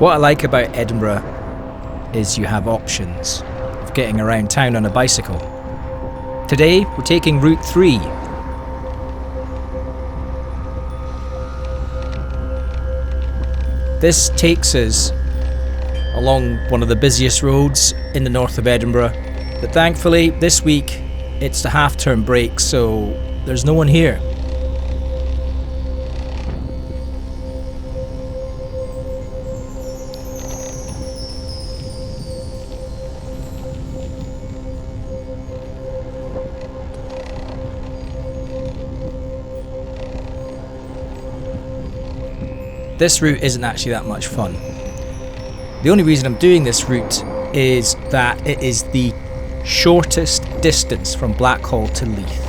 What I like about Edinburgh is you have options of getting around town on a bicycle. Today, we're taking Route 3. This takes us along one of the busiest roads in the north of Edinburgh. But thankfully, this week, it's the half-term break, so there's no one here. This route isn't actually that much fun. The only reason I'm doing this route is that it is the shortest distance from Blackhall to Leith.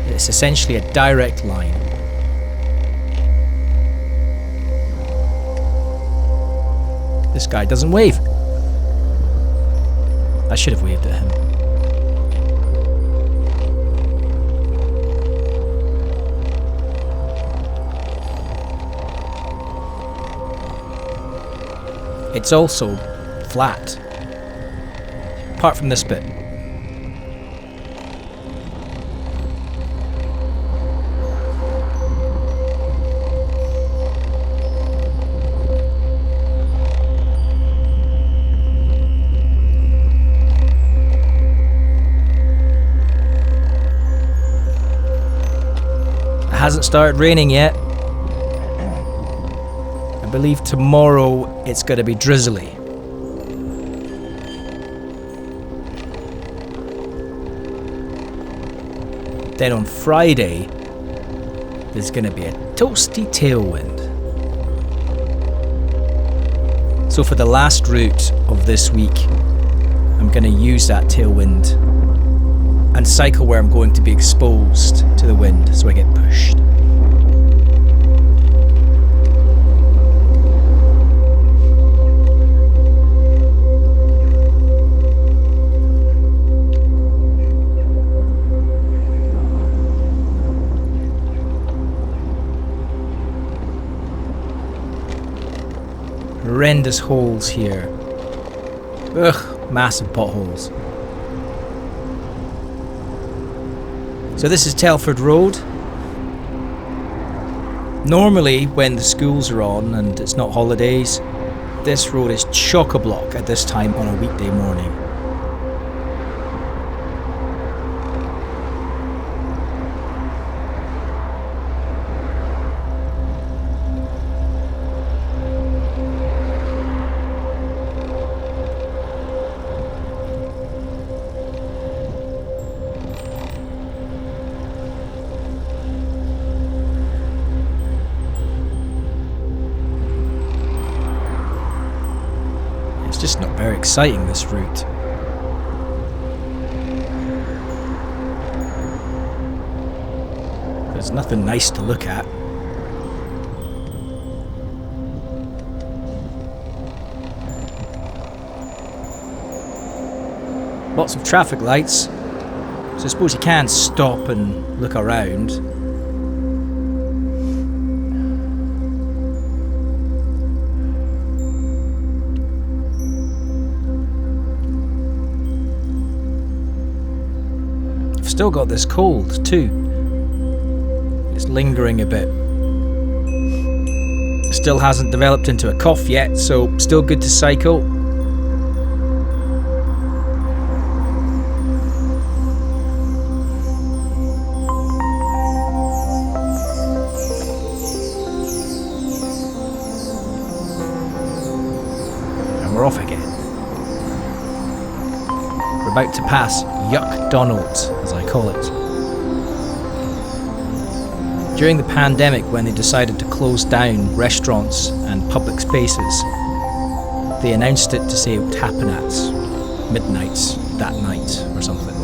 It's essentially a direct line. This guy doesn't wave. I should have waved at him. It's also flat, apart from this bit. It hasn't started raining yet. I believe tomorrow it's going to be drizzly. Then on Friday, there's going to be a toasty tailwind. So for the last route of this week, I'm going to use that tailwind and cycle where I'm going to be exposed to the wind so I get pushed. Horrendous holes here. Ugh, massive potholes. So this is Telford Road. Normally when the schools are on and it's not holidays, this road is chock-a-block at this time on a weekday morning. It's just not very exciting, this route. There's nothing nice to look at. Lots of traffic lights, so I suppose you can stop and look around. Still got this cold too. It's lingering a bit. Still hasn't developed into a cough yet, so still good to cycle. And we're off again. We're about to pass Yuck Donald's, as I call it. During the pandemic, when they decided to close down restaurants and public spaces, they announced it to say it would happen at midnight that night or something.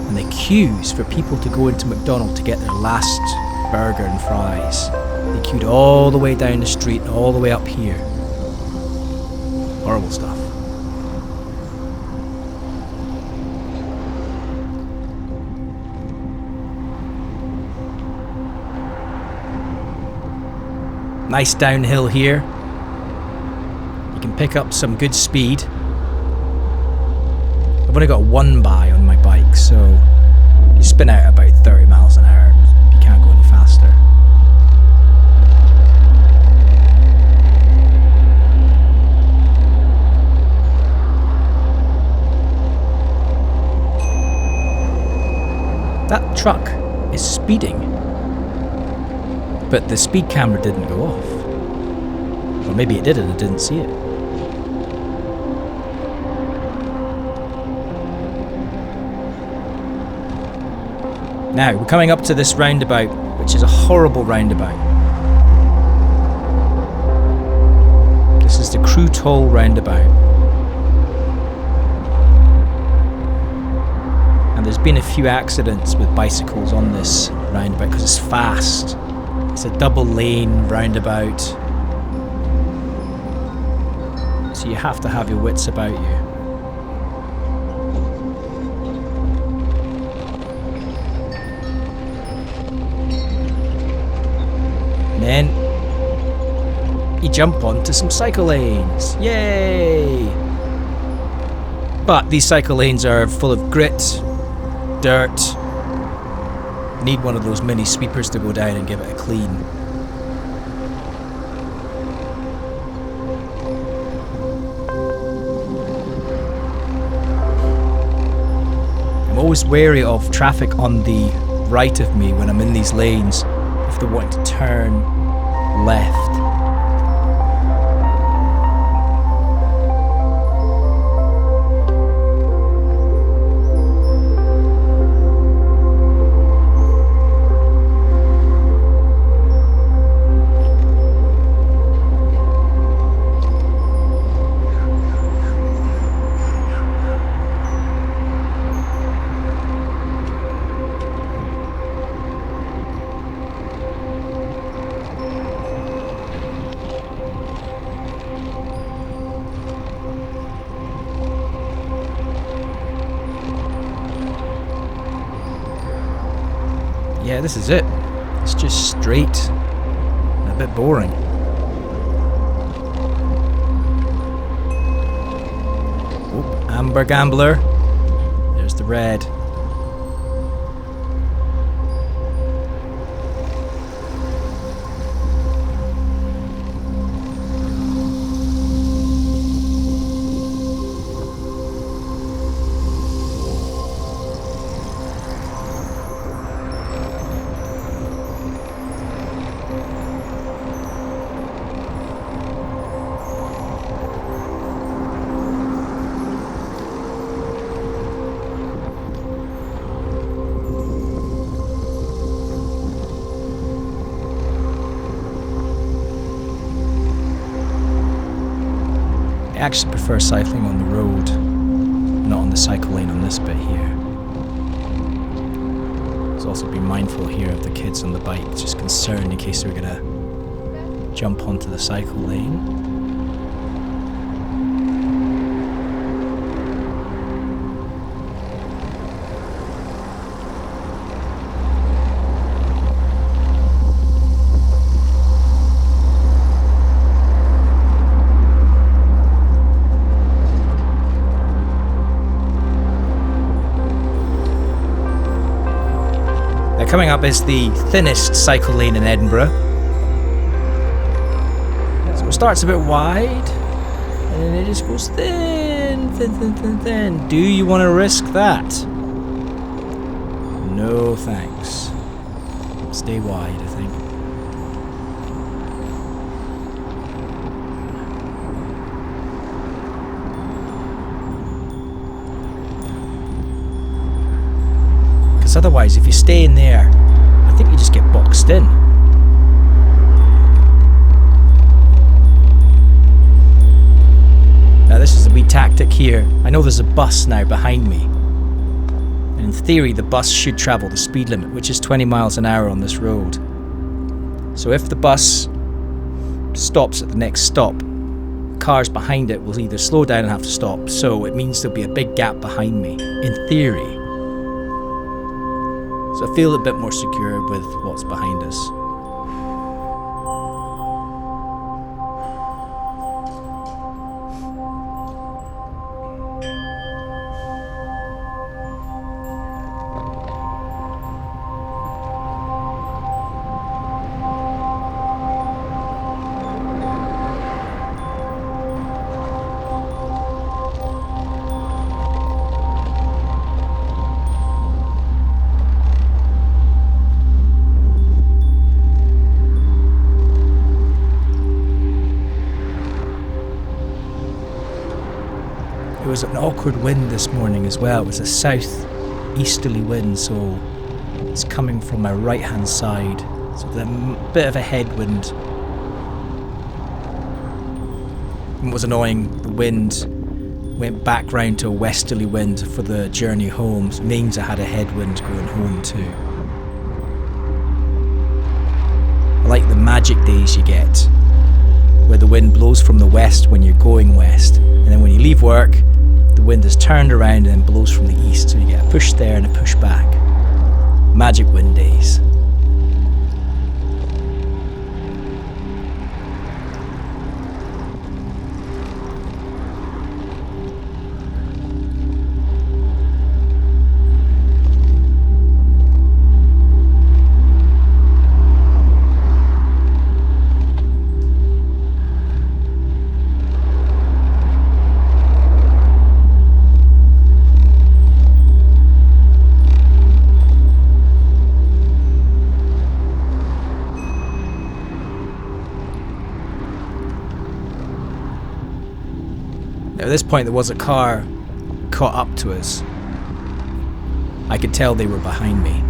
And the queues for people to go into McDonald's to get their last burger and fries, they queued all the way down the street and all the way up here. Horrible stuff. Nice downhill here. pick up some good speed. I've only got one by on my bike, so you spin out about 30 miles an hour. You can't go any faster. That truck is speeding, but the speed camera didn't go off. Or maybe it did and I didn't see it. Now, we're coming up to this roundabout, which is a horrible roundabout. This is the Crew Toll roundabout. And there's been a few accidents with bicycles on this roundabout because it's fast. It's a double lane roundabout. So you have to have your wits about you. And then you jump onto some cycle lanes. Yay! But these cycle lanes are full of grit, dirt. Need one of those mini sweepers to go down and give it a clean. I'm always wary of traffic on the right of me when I'm in these lanes if they want to turn left. Yeah, this is it. It's just straight and a bit boring. Oh, Amber Gambler. There's the red. I actually prefer cycling on the road, not on the cycle lane on this bit here. Let's also be mindful here of the kids on the bike, just concerned in case they're gonna jump onto the cycle lane. Coming up is the thinnest cycle lane in Edinburgh. So it starts a bit wide, and then it just goes thin, thin, thin, thin, thin. Do you want to risk that? No thanks. Stay wide, I think. Because otherwise, if you stay in there, I think you just get boxed in. Now this is a wee tactic here. I know there's a bus now behind me. And in theory, the bus should travel the speed limit, which is 20 miles an hour on this road. So if the bus stops at the next stop, cars behind it will either slow down and have to stop, so it means there'll be a big gap behind me, in theory. So I feel a bit more secure with what's behind us. There was an awkward wind this morning as well. It was a south-easterly wind, so it's coming from my right-hand side. So there's a bit of a headwind. What was annoying, the wind went back round to a westerly wind for the journey home. So it means I had a headwind going home too. I like the magic days you get, where the wind blows from the west when you're going west, and then when you leave work, the wind is turned around and then blows from the east, so you get a push there and a push back. Magic wind days. At this point there was a car caught up to us. I could tell they were behind me.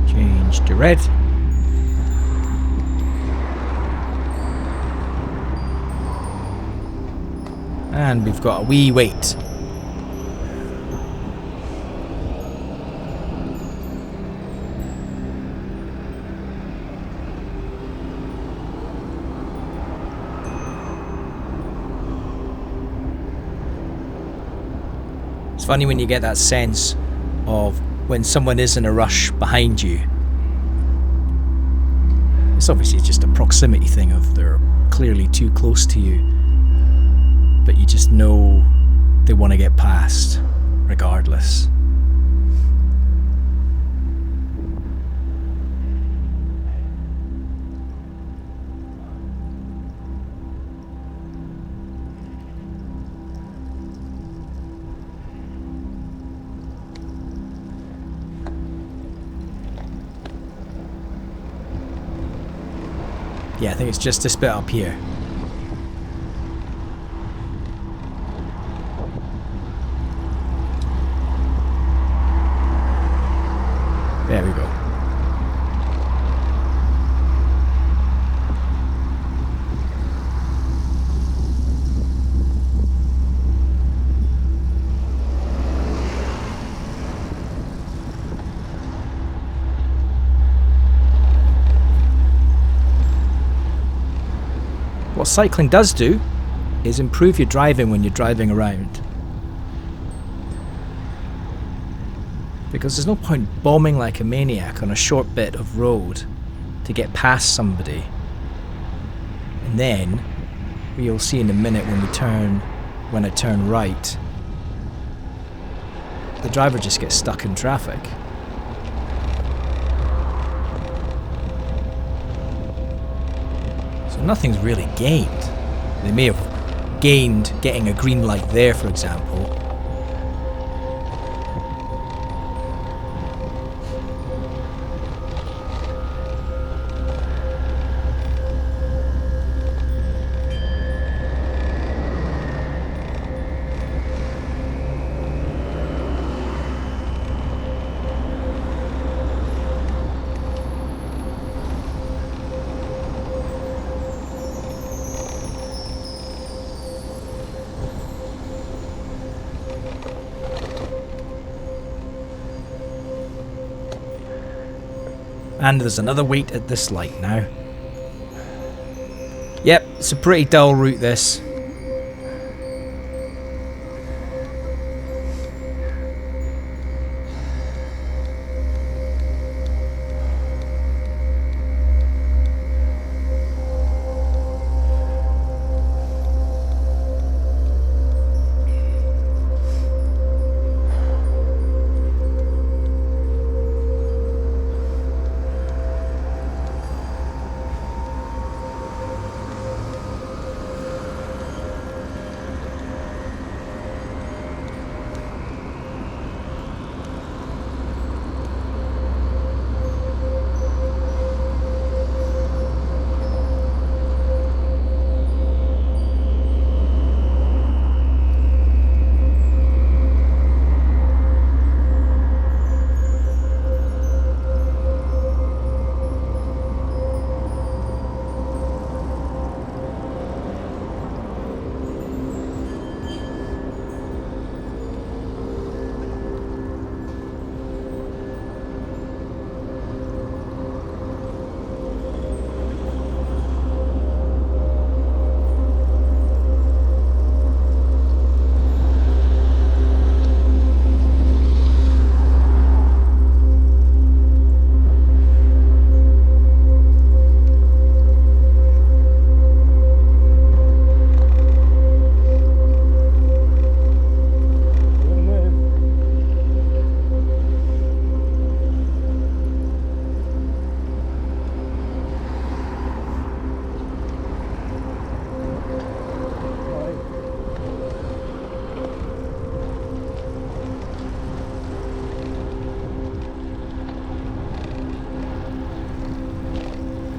Change to red. And we've got a wee wait. It's funny when you get that sense of when someone is in a rush behind you. It's obviously just a proximity thing of they're clearly too close to you. But you just know they want to get past, regardless. Yeah, I think it's just this bit up here. There we go. What cycling does do is improve your driving when you're driving around. Because there's no point bombing like a maniac on a short bit of road to get past somebody. And then, you'll see in a minute when I turn right, the driver just gets stuck in traffic. So nothing's really gained. They may have gained getting a green light there, for example. And there's another wait at this light now. Yep, it's a pretty dull route this.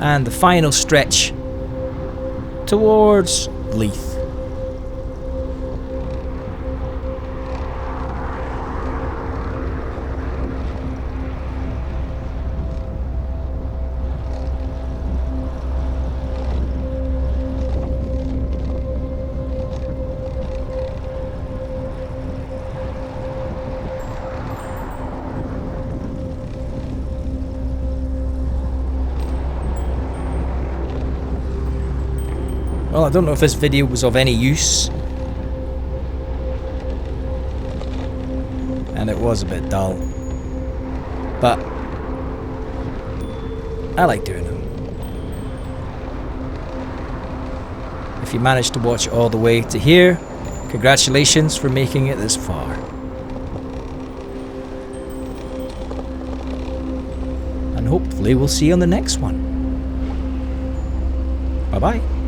and the final stretch towards Leith. Well, I don't know if this video was of any use, and it was a bit dull, but I like doing them. If you managed to watch all the way to here, congratulations for making it this far. And hopefully we'll see you on the next one. Bye bye.